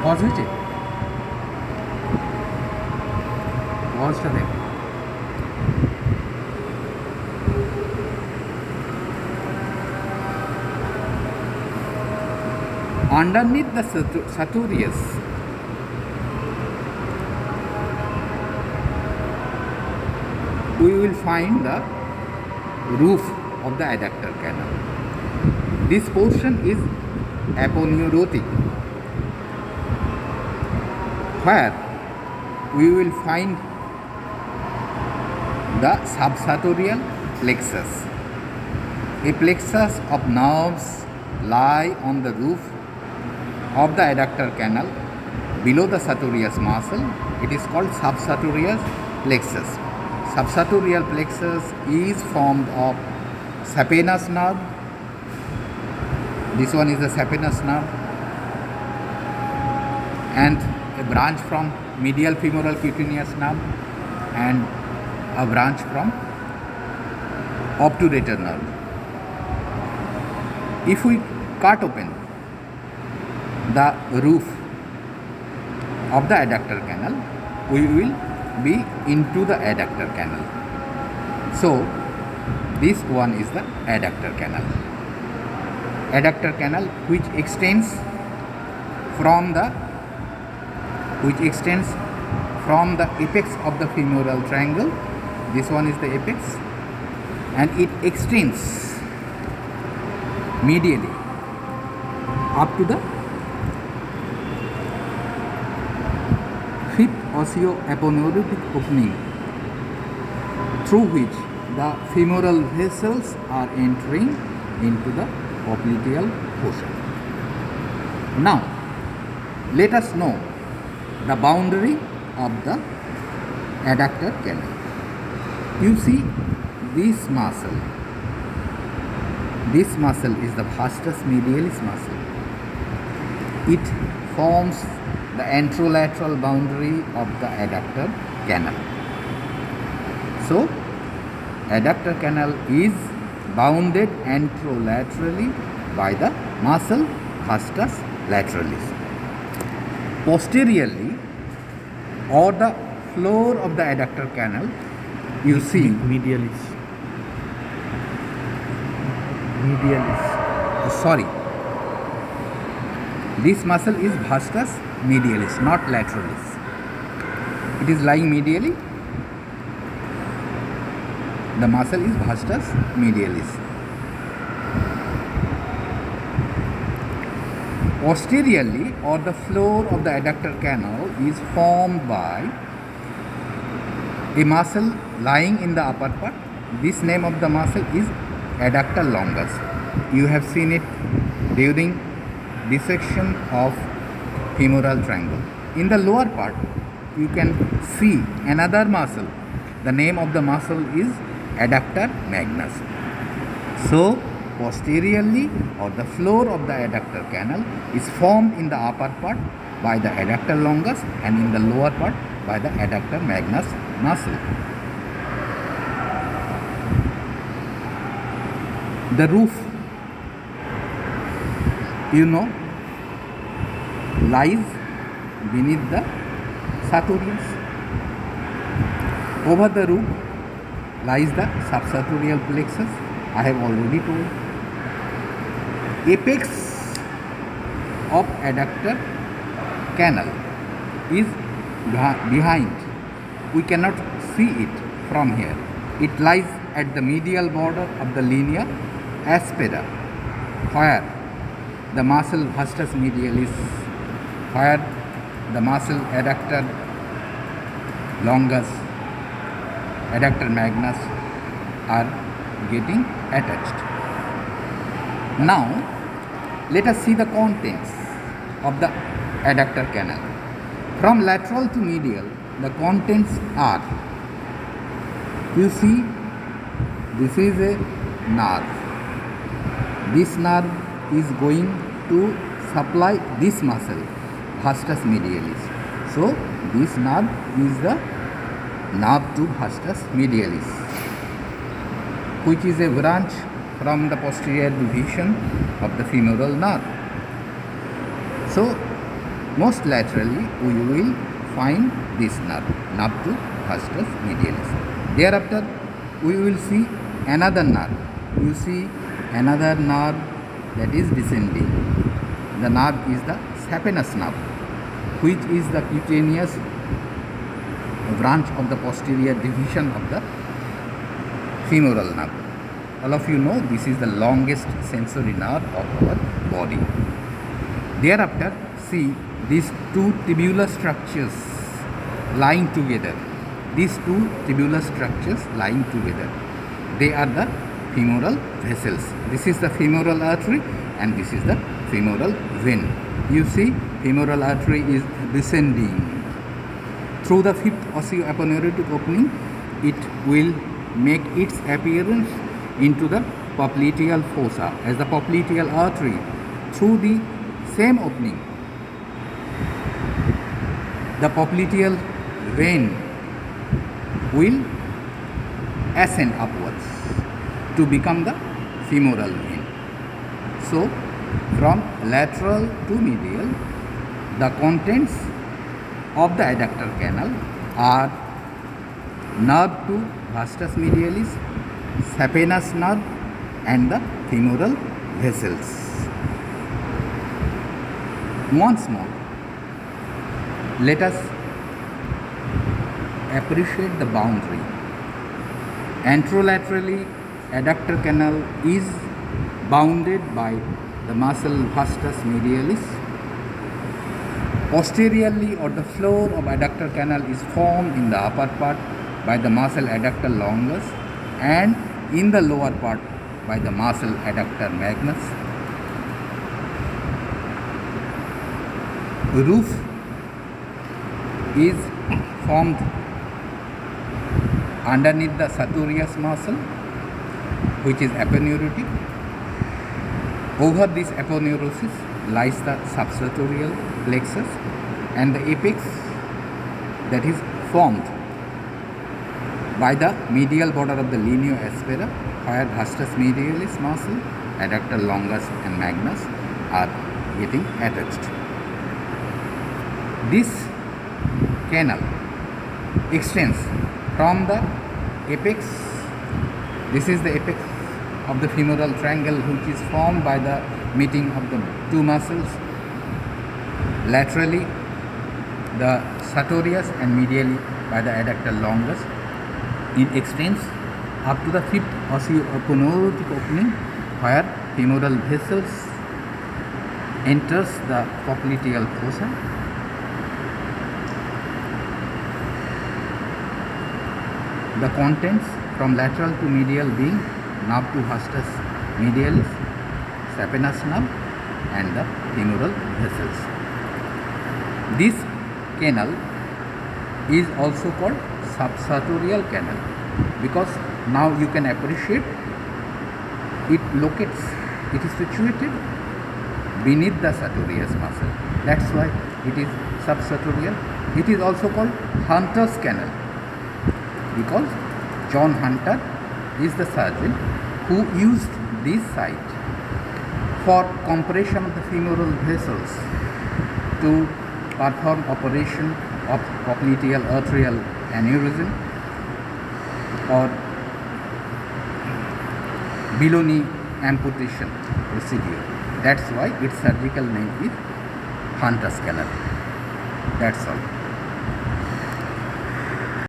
Pause হয়েছে, পজটা দেখ। Underneath the sartorius, we will find the roof of the adductor canal. This portion is aponeurotic, where we will find the subsartorial plexus. A plexus of nerves lie on the roof of the adductor canal below the sartorius muscle. It is called subsartorial plexus. Subsartorial plexus is formed of saphenous nerve. This one is the saphenous nerve, and a branch from medial femoral cutaneous nerve, and a branch from obturator nerve. If we cut open the roof of the adductor canal, we will be into the adductor canal. So this one is the adductor canal. Adductor canal which extends from the apex of the femoral triangle. This one is the apex, and it extends medially up to the fifth osseo-aponeurotic opening, through which the femoral vessels are entering into the popliteal portion. Now, let us know the boundary of the adductor canal. You see this muscle. This muscle is the vastus medialis muscle. It forms the anterolateral boundary of the adductor canal. So, adductor canal is bounded anterolaterally by the muscle vastus lateralis. Posteriorly, or the floor of the adductor canal, you see medialis. Sorry, this muscle is vastus medialis, not lateralis. It is lying medially. The muscle is vastus medialis. Posteriorly, or the floor of the adductor canal is formed by a muscle lying in the upper part. This name of the muscle is adductor longus. You have seen it during dissection of femoral triangle. In the lower part, you can see another muscle. The name of the muscle is adductor magnus. So, posteriorly, or the floor of the adductor canal is formed in the upper part by the adductor longus, and in the lower part by the adductor magnus muscle. The roof, lies beneath the sartorius. Over the roof lies the subsartorial plexus. I have already told. Apex of adductor canal is behind. We cannot see it from here. It lies at the medial border of the linea aspera, where the muscle vastus medialis, where the muscle adductor longus, adductor magnus are getting attached. Now, let us see the contents of the adductor canal. From lateral to medial, the contents are, you see, this is a nerve. This nerve is going to supply this muscle, vastus medialis. So, this nerve is the nerve to vastus medialis, which is a branch from the posterior division of the femoral nerve. So, Most laterally, we will find this nerve, nerve to vastus medialis. Thereafter, we will see another nerve. You see another nerve that is descending. The nerve is the saphenous nerve, which is the cutaneous branch of the posterior division of the femoral nerve. All of you know this is the longest sensory nerve of our body. Thereafter, see these two tubular structures lying together. These two tubular structures lying together. They are the femoral vessels. This is the femoral artery and this is the femoral vein. You see, femoral artery is descending. Through the fifth osteoaponeurotic opening, it will make its appearance into the popliteal fossa as the popliteal artery. Through the same opening, the popliteal vein will ascend upwards to become the femoral vein. So, from lateral to medial, the contents of the adductor canal are nerve to vastus medialis, saphenous nerve and the femoral vessels. Once more, let us appreciate the boundary. Anterolaterally, adductor canal is bounded by the muscle vastus medialis. Posteriorly, or the floor of adductor canal is formed in the upper part by the muscle adductor longus and in the lower part by the muscle adductor magnus. Roof is formed underneath the sartorius muscle, which is aponeurotic. Over this aponeurosis lies the subsartorial plexus and the apex that is formed by the medial border of the lineo aspera, where vastus medialis muscle, adductor longus and magnus are getting attached. This canal extends from the apex. This is the apex of the femoral triangle, which is formed by the meeting of the two muscles. Laterally, the sartorius and medially by the adductor longus. It extends up to the fifth osteoaponeurotic opening, where femoral vessels enters the popliteal fossa. The contents from lateral to medial being nerve to vastus medialis, saphenous nerve and the femoral vessels. This canal is also called subsartorial canal because now you can appreciate it is situated beneath the sartorius muscle. That's why it is subsartorial. It is also called Hunter's canal because John Hunter is the surgeon who used this site for compression of the femoral vessels to perform operation of popliteal arterial aneurysm or below knee amputation procedure. That's why its surgical name is Hunter's canal. That's all.